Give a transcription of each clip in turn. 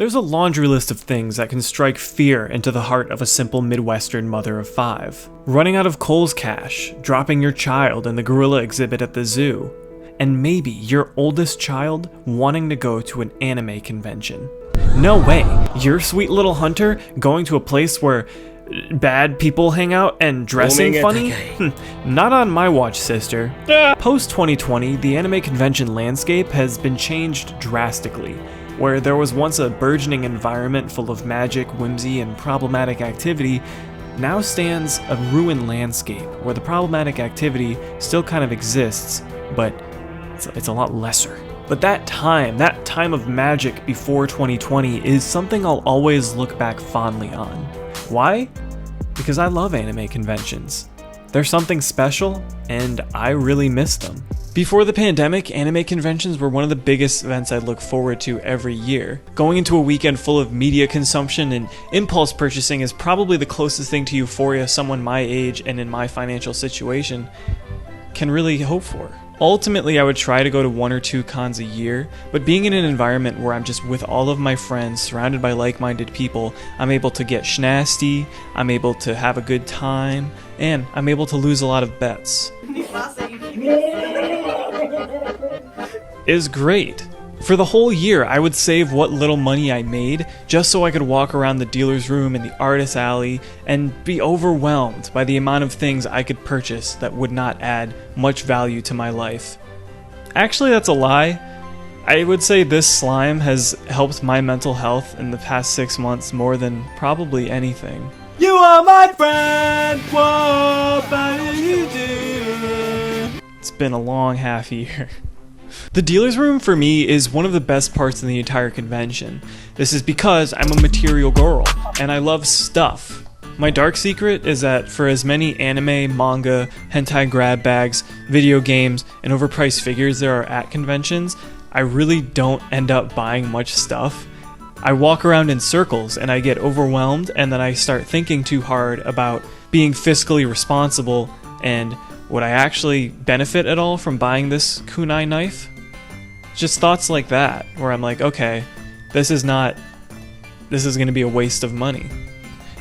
There's a laundry list of things that can strike fear into the heart of a simple Midwestern mother of 5. Running out of Kohl's cash, dropping your child in the gorilla exhibit at the zoo, and maybe your oldest child wanting to go to an anime convention. No way, your sweet little hunter going to a place where bad people hang out and dressing funny? Not on my watch, sister. Post-2020, the anime convention landscape has been changed drastically. Where there was once a burgeoning environment full of magic, whimsy, and problematic activity, now stands a ruined landscape where the problematic activity still kind of exists, but it's a lot lesser. But that time of magic before 2020 is something I'll always look back fondly on. Why? Because I love anime conventions. They're something special, and I really miss them. Before the pandemic, anime conventions were one of the biggest events I look forward to every year. Going into a weekend full of media consumption and impulse purchasing is probably the closest thing to euphoria someone my age and in my financial situation can really hope for. Ultimately, I would try to go to 1 or 2 cons a year, but being in an environment where I'm just with all of my friends, surrounded by like-minded people, I'm able to get schnasty, I'm able to have a good time, and I'm able to lose a lot of bets. Is great. For the whole year, I would save what little money I made just so I could walk around the dealer's room and the artist alley and be overwhelmed by the amount of things I could purchase that would not add much value to my life. Actually, that's a lie. I would say this slime has helped my mental health in the past 6 months more than probably anything. You are my friend, what do you do? It's been a long half year. The dealer's room for me is one of the best parts in the entire convention. This is because I'm a material girl, and I love stuff. My dark secret is that for as many anime, manga, hentai grab bags, video games, and overpriced figures there are at conventions, I really don't end up buying much stuff. I walk around in circles and I get overwhelmed, and then I start thinking too hard about being fiscally responsible and would I actually benefit at all from buying this kunai knife? Just thoughts like that, where I'm like, okay, this is going to be a waste of money.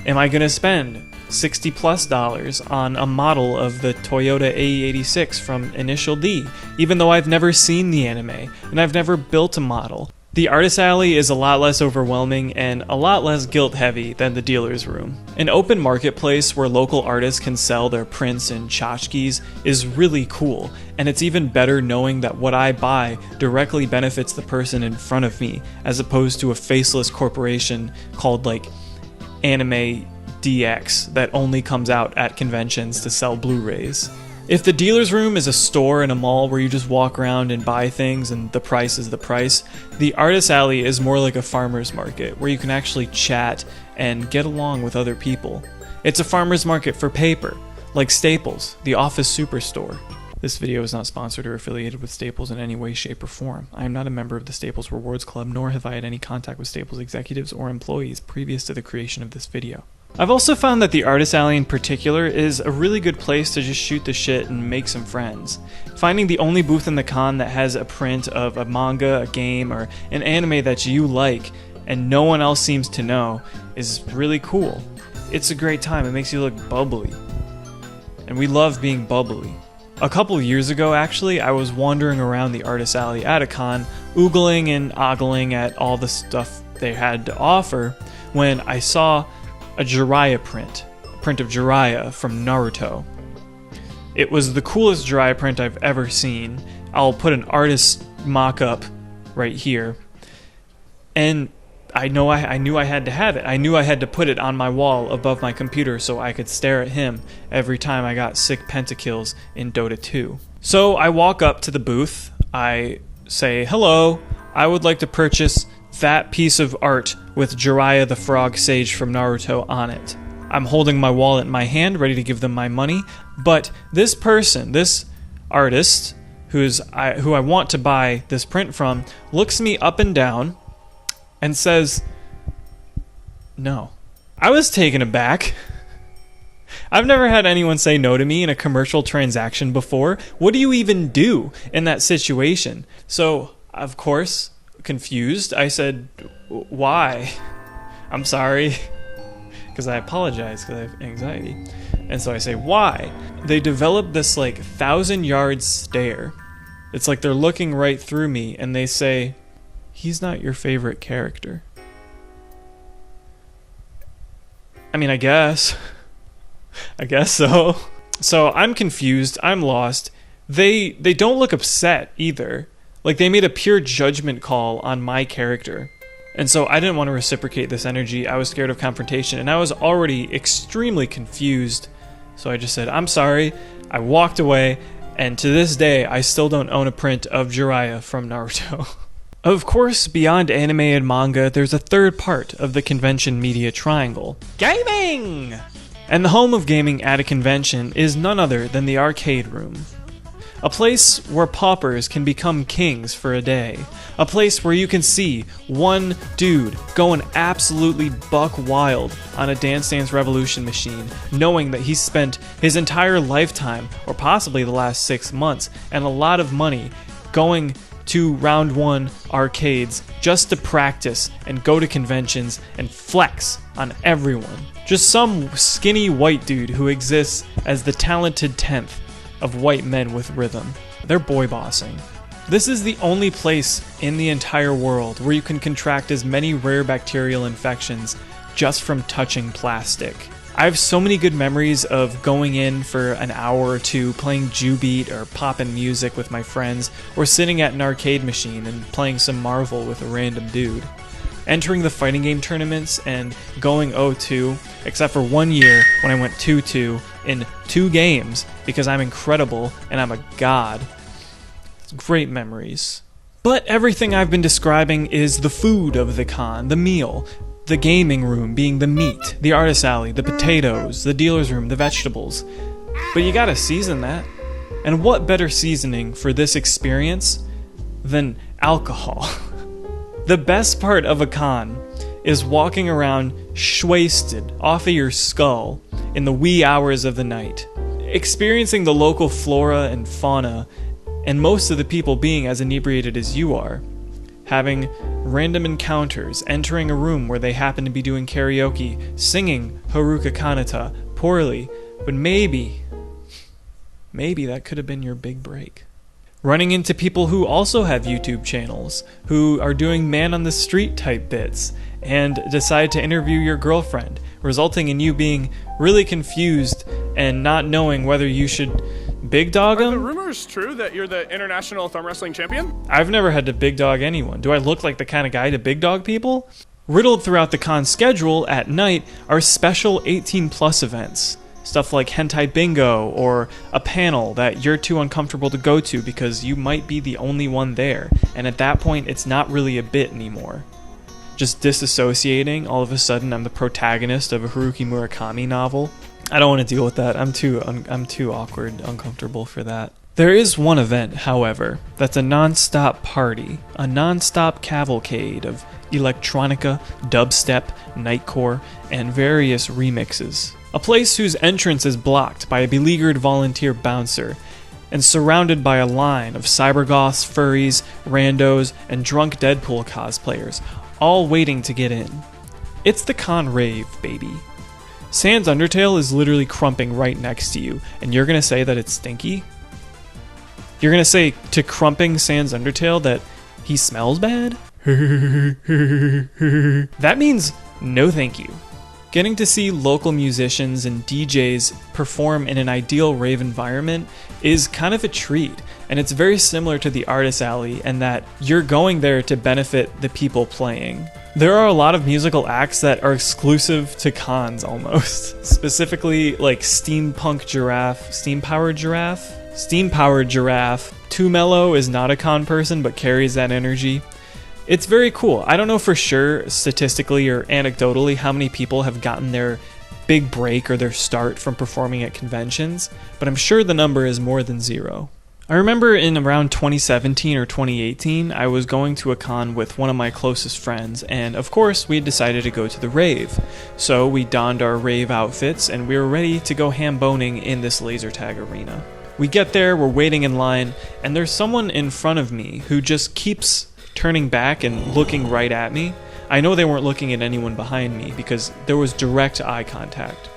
Am I going to spend $60+ on a model of the Toyota AE86 from Initial D, even though I've never seen the anime, and I've never built a model? The artist alley is a lot less overwhelming and a lot less guilt-heavy than the dealer's room. An open marketplace where local artists can sell their prints and tchotchkes is really cool, and it's even better knowing that what I buy directly benefits the person in front of me, as opposed to a faceless corporation called like Anime DX that only comes out at conventions to sell Blu-rays. If the dealer's room is a store in a mall where you just walk around and buy things and the price is the price, the artist alley is more like a farmer's market where you can actually chat and get along with other people. It's a farmer's market for paper, like Staples, the office superstore. This video is not sponsored or affiliated with Staples in any way, shape, or form. I am not a member of the Staples Rewards Club, nor have I had any contact with Staples executives or employees previous to the creation of this video. I've also found that the artist alley in particular is a really good place to just shoot the shit and make some friends. Finding the only booth in the con that has a print of a manga, a game, or an anime that you like and no one else seems to know is really cool. It's a great time, it makes you look bubbly. And we love being bubbly. A couple of years ago actually, I was wandering around the artist alley at a con, oogling and ogling at all the stuff they had to offer, when I saw a Jiraiya print of Jiraiya from Naruto. It was the coolest Jiraiya print I've ever seen. I'll put an artist mock-up right here. And I knew I had to have it. I knew I had to put it on my wall above my computer so I could stare at him every time I got sick pentakills in Dota 2. So I walk up to the booth, I say, "Hello, I would like to purchase that piece of art with Jiraiya the Frog Sage from Naruto on it." I'm holding my wallet in my hand, ready to give them my money, but this person, this artist, who I want to buy this print from, looks me up and down and says, "No." I was taken aback. I've never had anyone say no to me in a commercial transaction before. What do you even do in that situation? So, of course, confused. I said, why? I'm sorry. Because I apologize because I have anxiety. And so I say, why? They develop this like 1,000-yard stare. It's like they're looking right through me and they say, he's not your favorite character. I mean, I guess. I guess so. So I'm confused. I'm lost. They don't look upset either. Like they made a pure judgment call on my character. And so I didn't want to reciprocate this energy. I was scared of confrontation and I was already extremely confused. So I just said, I'm sorry. I walked away, and to this day, I still don't own a print of Jiraiya from Naruto. Of course, beyond anime and manga, there's a third part of the convention media triangle: gaming! And the home of gaming at a convention is none other than the arcade room. A place where paupers can become kings for a day. A place where you can see one dude going absolutely buck wild on a Dance Dance Revolution machine, knowing that he spent his entire lifetime, or possibly the last 6 months, and a lot of money going to round one arcades just to practice and go to conventions and flex on everyone. Just some skinny white dude who exists as the talented 10th of white men with rhythm. They're boy bossing. This is the only place in the entire world where you can contract as many rare bacterial infections just from touching plastic. I have so many good memories of going in for an hour or two, playing Jubeat or popping music with my friends, or sitting at an arcade machine and playing some Marvel with a random dude. Entering the fighting game tournaments and going 0-2, except for 1 year when I went 2-2 in 2 games because I'm incredible and I'm a god. It's great memories. But everything I've been describing is the food of the con, the meal. The gaming room being the meat, the artist alley, the potatoes, the dealer's room, the vegetables. But you gotta season that. And what better seasoning for this experience than alcohol? The best part of a con is walking around shwasted off of your skull in the wee hours of the night, experiencing the local flora and fauna, and most of the people being as inebriated as you are, having random encounters, entering a room where they happen to be doing karaoke, singing Haruka Kanata poorly, but maybe that could have been your big break. Running into people who also have YouTube channels, who are doing man on the street type bits, and decide to interview your girlfriend, resulting in you being really confused and not knowing whether you should big dog them. Are the rumors true that you're the international thumb wrestling champion? I've never had to big dog anyone. Do I look like the kind of guy to big dog people? Riddled throughout the con schedule at night are special 18+ events. Stuff like hentai bingo, or a panel that you're too uncomfortable to go to because you might be the only one there, and at that point it's not really a bit anymore. Just disassociating, all of a sudden I'm the protagonist of a Haruki Murakami novel. I don't want to deal with that. I'm too awkward, uncomfortable for that. There is one event, however, that's a non-stop party, a non-stop cavalcade of electronica, dubstep, nightcore, and various remixes. A place whose entrance is blocked by a beleaguered volunteer bouncer, and surrounded by a line of cybergoths, furries, randos, and drunk Deadpool cosplayers, all waiting to get in. It's the con rave, baby. Sans Undertale is literally crumping right next to you, and you're gonna say that it's stinky? You're gonna say to crumping Sans Undertale that he smells bad? That means no thank you. Getting to see local musicians and DJs perform in an ideal rave environment is kind of a treat, and it's very similar to the Artist Alley in that you're going there to benefit the people playing. There are a lot of musical acts that are exclusive to cons almost, specifically like Steampunk Giraffe, Steam-Powered Giraffe. Steam-Powered Giraffe. Too Mellow is not a con person but carries that energy. It's very cool. I don't know for sure, statistically or anecdotally, how many people have gotten their big break or their start from performing at conventions, but I'm sure the number is more than 0. I remember in around 2017 or 2018, I was going to a con with one of my closest friends, and of course, we had decided to go to the rave. So we donned our rave outfits, and we were ready to go ham-boning in this laser tag arena. We get there, we're waiting in line, and there's someone in front of me who just keeps turning back and looking right at me. I know they weren't looking at anyone behind me because there was direct eye contact.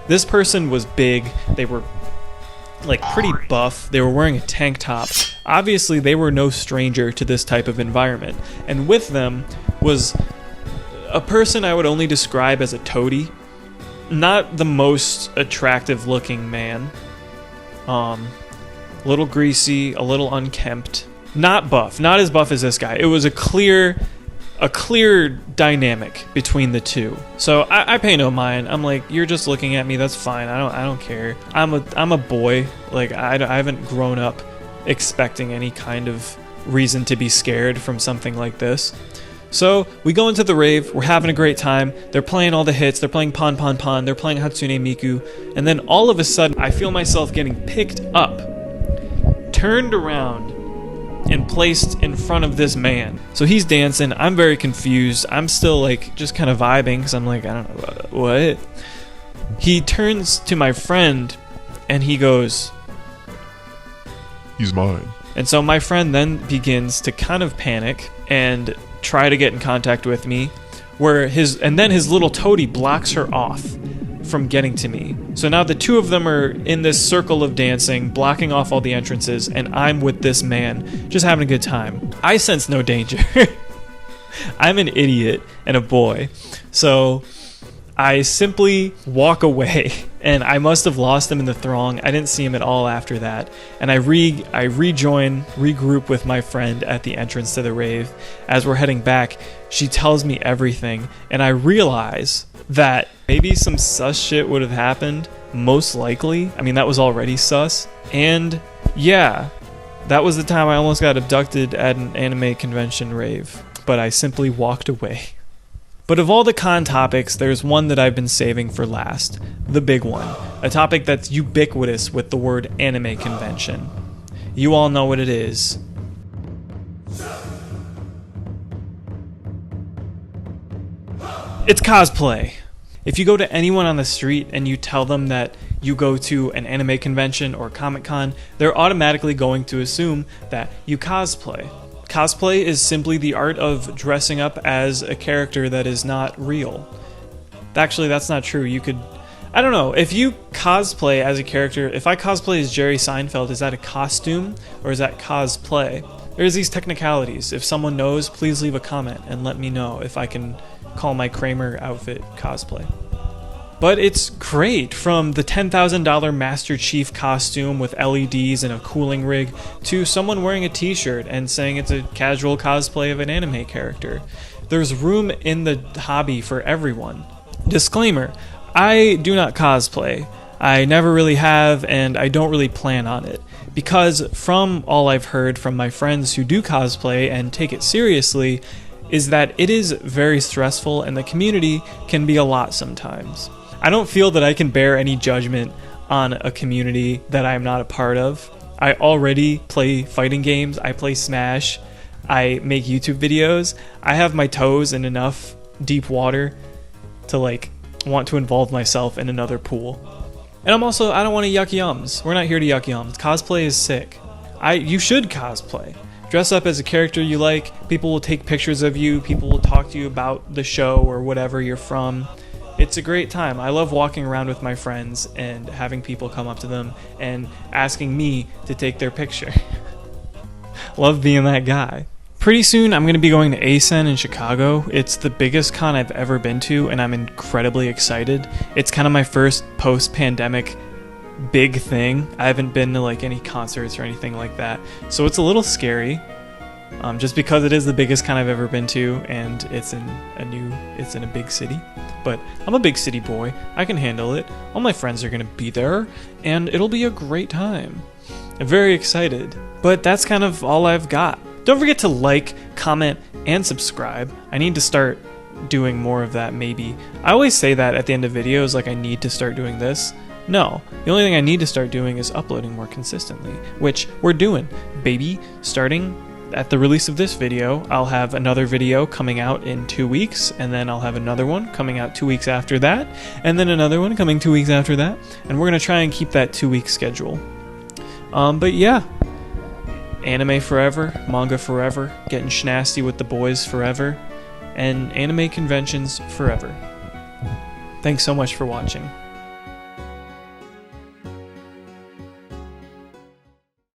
This person was big. They were like pretty buff. They were wearing a tank top. Obviously, they were no stranger to this type of environment. And with them was a person I would only describe as a toady. Not the most attractive looking man. A little greasy, a little unkempt. Not buff, not as buff as this guy. It was a clear dynamic between the two. So I pay no mind. I'm like, you're just looking at me, that's fine. I don't care. I'm a boy. Like I haven't grown up expecting any kind of reason to be scared from something like this. So we go into the rave, we're having a great time, they're playing all the hits, they're playing Pon Pon Pon, they're playing Hatsune Miku, and then all of a sudden I feel myself getting picked up, turned around, and placed in front of this man. So he's dancing, I'm very confused, I'm still like just kind of vibing, because I'm like, I don't know, what? He turns to my friend, and he goes, "He's mine." And so my friend then begins to kind of panic, and try to get in contact with me, and then his little toady blocks her off from getting to me. So now the two of them are in this circle of dancing, blocking off all the entrances, and I'm with this man, just having a good time. I sense no danger. I'm an idiot and a boy. So I simply walk away, and I must have lost him in the throng. I didn't see him at all after that. And I regroup with my friend at the entrance to the rave. As we're heading back, she tells me everything, and I realize that maybe some sus shit would have happened, most likely. I mean, that was already sus. And yeah, that was the time I almost got abducted at an anime convention rave, but I simply walked away. But of all the con topics, there's one that I've been saving for last. The big one. A topic that's ubiquitous with the word anime convention. You all know what it is. It's cosplay. If you go to anyone on the street and you tell them that you go to an anime convention or Comic-Con, they're automatically going to assume that you cosplay. Cosplay is simply the art of dressing up as a character that is not real. Actually, that's not true. You could... I don't know. If you cosplay as a character... If I cosplay as Jerry Seinfeld, is that a costume? Or is that cosplay? There's these technicalities. If someone knows, please leave a comment and let me know if I can call my Kramer outfit cosplay. But it's great, from the $10,000 Master Chief costume with LEDs and a cooling rig to someone wearing a t-shirt and saying it's a casual cosplay of an anime character. There's room in the hobby for everyone. Disclaimer, I do not cosplay. I never really have, and I don't really plan on it. Because from all I've heard from my friends who do cosplay and take it seriously, is that it is very stressful and the community can be a lot sometimes. I don't feel that I can bear any judgment on a community that I'm not a part of. I already play fighting games, I play Smash, I make YouTube videos. I have my toes in enough deep water to want to involve myself in another pool. And I don't want to yuck yums. We're not here to yuck yums. Cosplay is sick. You should cosplay. Dress up as a character you like, people will take pictures of you, people will talk to you about the show or whatever you're from. It's a great time. I love walking around with my friends and having people come up to them and asking me to take their picture. Love being that guy. Pretty soon I'm going to be going to Acen in Chicago. It's the biggest con I've ever been to, and I'm incredibly excited. It's kind of my first post-pandemic big thing. I haven't been to any concerts or anything like that, so it's a little scary. Just because it is the biggest con I've ever been to, and it's in a big city. But I'm a big city boy. I can handle it. All my friends are gonna be there, and it'll be a great time. I'm very excited. But that's kind of all I've got. Don't forget to like, comment, and subscribe. I need to start doing more of that, maybe. I always say that at the end of videos, I need to start doing this. No, the only thing I need to start doing is uploading more consistently, which we're doing, baby. Starting at the release of this video, I'll have another video coming out in 2 weeks, and then I'll have another one coming out 2 weeks after that, and then another one coming 2 weeks after that, and we're going to try and keep that 2-week schedule. But yeah, anime forever, manga forever, getting schnasty with the boys forever, and anime conventions forever. Thanks so much for watching.